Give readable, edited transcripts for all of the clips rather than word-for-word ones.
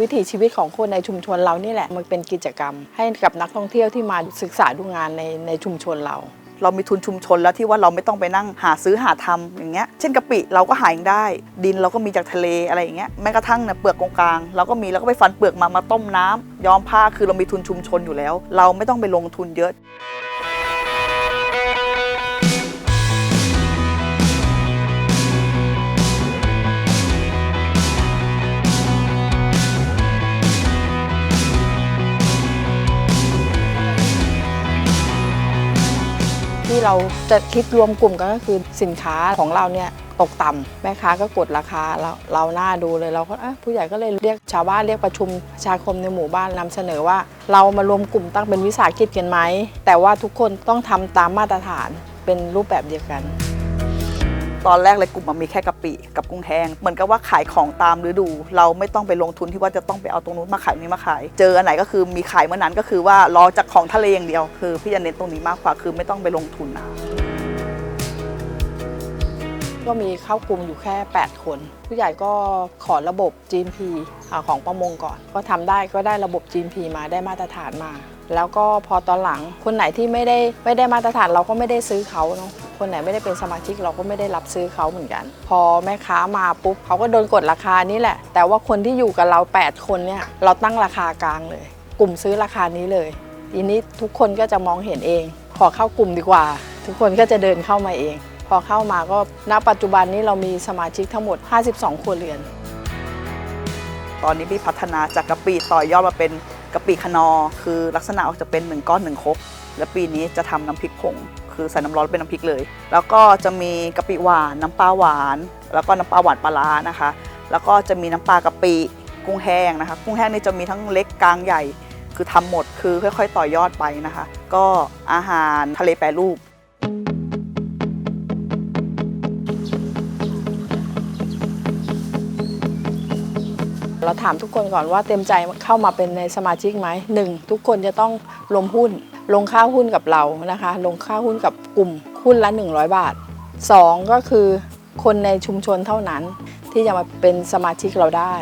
วิถีชีวิตของคนในชุมชนเรานี่แหละมันเป็นกิจกรรมให้กับนักท่องเที่ยวที่มาศึกษาดูงานในชุมชนเรามีทุนชุมชนแล้วที่ว่าเราไม่ต้องไปนั่งหาซื้อหาทำอย่างเงี้ยเช่นกะปิเราก็หาเองได้ดินเราก็มีจากทะเลอะไรอย่างเงี้ยแม้กระทั่งเนี่ยเปลือกกลางเราก็มีแล้วก็ไปฟันเปลือกมาต้มน้ำย้อมผ้าคือเรามีทุนชุมชนอยู่แล้วเราไม่ต้องไปลงทุนเยอะที่เราจะคิดรวมกลุ่มกันก็คือสินค้าของเราเนี่ยตกต่ำแม่ค้าก็กดราคาเราหน้าดูเลยเราก็ผู้ใหญ่ก็เลยเรียกชาวบ้านเรียกประชุมประชาคมในหมู่บ้านนำเสนอว่าเรามารวมกลุ่มตั้งเป็นวิสาหกิจกันไหมแต่ว่าทุกคนต้องทำตามมาตรฐานเป็นรูปแบบเดียวกันตอนแรกเลยกลุ่มมันมีแค่กะปิกับกุ้งแห้งเหมือนกับว่าขายของตามฤดูเราไม่ต้องไปลงทุนที่ว่าจะต้องไปเอาตรงนู้นมาขายนี้มาขายเจออันไหนก็คือมีขายเมื่อนั้นก็คือว่ารอจากของทะเลอย่างเดียวคือพี่จะเน้นตรงนี้มากกว่าคือไม่ต้องไปลงทุนนะก็มีเข้ากลุ่มอยู่แค่8คนผู้ใหญ่ก็ขอระบบ GMP ของประมงก่อนก็ทำได้ก็ได้ระบบ GMP มาได้มาตรฐานมาแล้วก็พอตอนหลังคนไหนที่ไม่ได้มาตรฐานเราก็ไม่ได้ซื้อเขาเนาะคนไหนไม่ได้เป็นสมาชิกเราก็ไม่ได้รับซื้อเขาเหมือนกันพอแม่ค้ามาปุ๊บเขาก็โดนกดราคานี่แหละแต่ว่าคนที่อยู่กับเรา8คนเนี่ยเราตั้งราคากลางเลยกลุ่มซื้อราคานี้เลยทีนี้ทุกคนก็จะมองเห็นเองขอเข้ากลุ่มดีกว่าทุกคนก็จะเดินเข้ามาเองพอเข้ามาก็ณปัจจุบันนี้เรามีสมาชิกทั้งหมด52ครัวเรือนตอนนี้พี่พัฒนาจากกะปิต่อยอดมาเป็นกะปิคนอคือลักษณะออกจะเป็น1ก้อน1ครกและปีนี้จะทำน้ำพริกผงคือใส่น้ำร้อนเป็นน้ำพริกเลยแล้วก็จะมีกะปิหวานน้ำปลาหวานแล้วก็น้ำปลาหวานปลาร้านะคะแล้วก็จะมีน้ำปลากะปิกุ้งแห้งนะคะกุ้งแห้งนี่จะมีทั้งเล็กกลางใหญ่คือทำหมดคือค่อยๆต่อยอดไปนะคะก็อาหารทะเลแปรรูปเราถามทุกคนก่อนว่าเต็มใจเข้ามาเป็นในสมาชิกไหม1ทุกคนจะต้องลงหุ้นลงค่าหุ้นกับเรานะคะลงค่าหุ้นกับกลุ่มหุ้นละ100 บาท2ก็คือคนในชุมชนเท่านั้นที่จะมาเป็นสมาชิกเราได้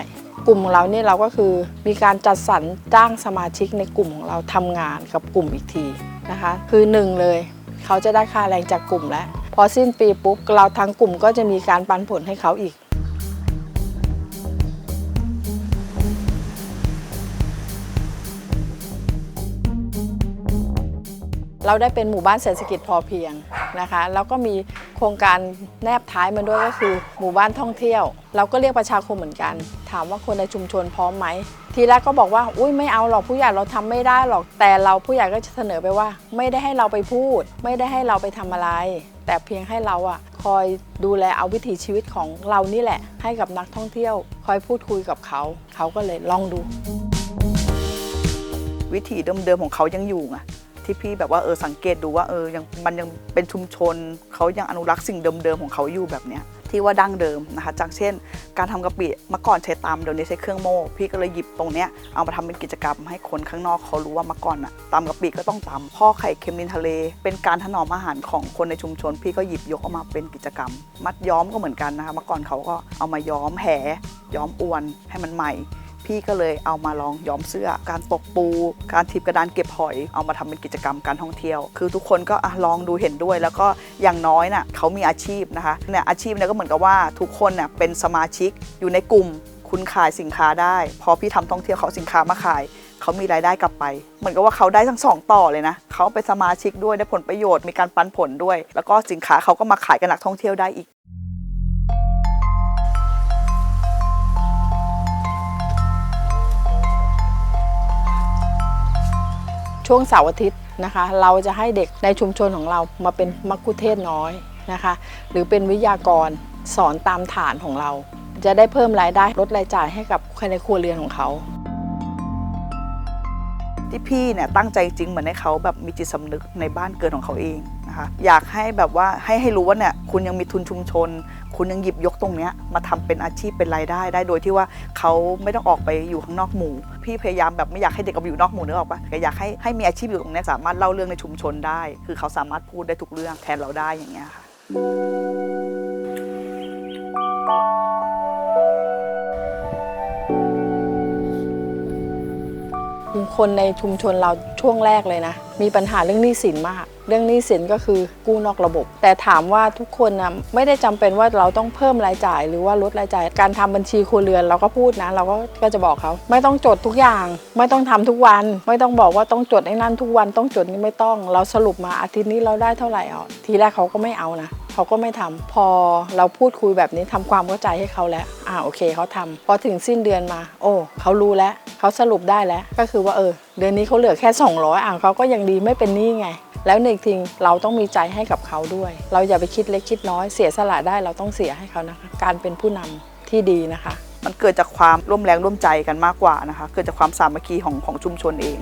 กลุ่มของเราเนี่ยเราก็คือมีการจัดสรรจ้างสมาชิกในกลุ่มของเราทำงานกับกลุ่มอีกทีนะคะคือ1เลยเขาจะได้ค่าแรงจากกลุ่มแล้วพอสิ้นปีปุ๊บเราทางกลุ่มก็จะมีการปันผลให้เขาอีกเราได้เป็นหมู่บ้านเศรษฐกิจพอเพียงนะคะแล้วก็มีโครงการแนบท้ายมาด้วยก็คือหมู่บ้านท่องเที่ยวเราก็เรียกประชาคมเหมือนกันถามว่าคนในชุมชนพร้อมไหมทีแรกก็บอกว่าอุ้ยไม่เอาหรอกผู้ใหญ่เราทำไม่ได้หรอกแต่เราผู้ใหญ่ก็จะเสนอไปว่าไม่ได้ให้เราไปพูดไม่ได้ให้เราไปทำอะไรแต่เพียงให้เราคอยดูแลเอาวิถีชีวิตของเรานี่แหละให้กับนักท่องเที่ยวคอยพูดคุยกับเขาก็เลยลองดูวิถีเดิมๆของเขายังอยู่ไงที่พี่แบบว่าสังเกตดูว่ามันยังเป็นชุมชนเขายังอนุรักษ์สิ่งเดิมๆของเขาอยู่แบบเนี้ยที่ว่าดั้งเดิมนะคะจากเช่นการทำกะปิเมื่อก่อนใช้ตำเดี๋ยวนี้ใช้เครื่องโม่พี่ก็เลยหยิบตรงเนี้ยเอามาทำเป็นกิจกรรมให้คนข้างนอกเขารู้ว่าเมื่อก่อนตำกะปิก็ต้องตำพ่อไข่เค็มริมทะเลเป็นการถนอมอาหารของคนในชุมชนพี่ก็หยิบยกออกมาเป็นกิจกรรมมัดย้อมก็เหมือนกันนะคะเมื่อก่อนเขาก็เอามาย้อมแหย้อมอวนให้มันใหม่พี่ก็เลยเอามาลองย้อมเสื้อการตกปูการทิปกระดานเก็บหอยเอามาทำเป็นกิจกรรมการท่องเที่ยวคือทุกคนก็ลองดูเห็นด้วยแล้วก็อย่างน้อยเขามีอาชีพนะคะเนี่ยอาชีพเนี่ยก็เหมือนกับว่าทุกคนเป็นสมาชิกอยู่ในกลุ่มคุณขายสินค้าได้พอพี่ทำท่องเที่ยวเขาสินค้ามาขายเขามีรายได้กลับไปเหมือนกับว่าเขาได้ทั้ง2ต่อเลยนะเขาเป็นสมาชิกด้วยได้ผลประโยชน์มีการปันผลด้วยแล้วก็สินค้าเขาก็มาขายกับนักท่องเที่ยวได้อีกช่วงเสาร์อาทิตย์นะคะเราจะให้เด็กในชุมชนของเรามาเป็นมัคคุเทศก์น้อยนะคะหรือเป็นวิทยากรสอนตามฐานของเราจะได้เพิ่มรายได้ลดรายจ่ายให้กับคนในครัวเรือนของเขาที่พี่เนี่ยตั้งใจจริงเหมือนให้เขาแบบมีจิตสำนึกในบ้านเกิดของเขาเองนะคะอยากให้แบบว่าให้รู้ว่าเนี่ยคุณยังมีทุนชุมชนคุณยังหยิบยกตรงนี้มาทำเป็นอาชีพเป็นรายได้ได้โดยที่ว่าเขาไม่ต้องออกไปอยู่ข้างนอกหมู่พี่พยายามแบบไม่อยากให้เด็กออกไปอยู่นอกหมู่นึกออกปะแต่อยากให้มีอาชีพอยู่ตรงนี้สามารถเล่าเรื่องในชุมชนได้คือเขาสามารถพูดได้ทุกเรื่องแทนเราได้อย่างเงี้ยค่ะ คนในชุมชนเราช่วงแรกเลยนะมีปัญหาเรื่องหนี้สินมากเรื่องหนี้สินก็คือกู้นอกระบบ แต่ถามว่าทุกคนนะไม่ได้จำเป็นว่าเราต้องเพิ่มรายจ่ายหรือว่าลดรายจ่ายการทำบัญชีครัวเรือนเราก็พูดนะเราก็จะบอกเขาไม่ต้องจดทุกอย่างไม่ต้องทำทุกวันไม่ต้องบอกว่าต้องจดไอ้นั่นทุกวันต้องจดนี่ไม่ต้องเราสรุปมาอาทิตย์นี้เราได้เท่าไหร่ทีแรกเขาก็ไม่เอานะเขาก็ไม่ทำพอเราพูดคุยแบบนี้ทำความเข้าใจให้เขาแล้วโอเคเขาทำพอถึงสิ้นเดือนมาโอ้เขารู้แล้วเขาสรุปได้แล้วก็คือว่าเดือนนี้เขาเหลือแค่200เขาก็ยังดีไม่เป็นหนี้ไงแล้วอีกทีเราต้องมีใจให้กับเขาด้วยเราอย่าไปคิดเล็กคิดน้อยเสียสละได้เราต้องเสียให้เขานะคะการเป็นผู้นำที่ดีนะคะมันเกิดจากความร่วมแรงร่วมใจกันมากกว่านะคะเกิดจากความสามัคคีของชุมชนเอง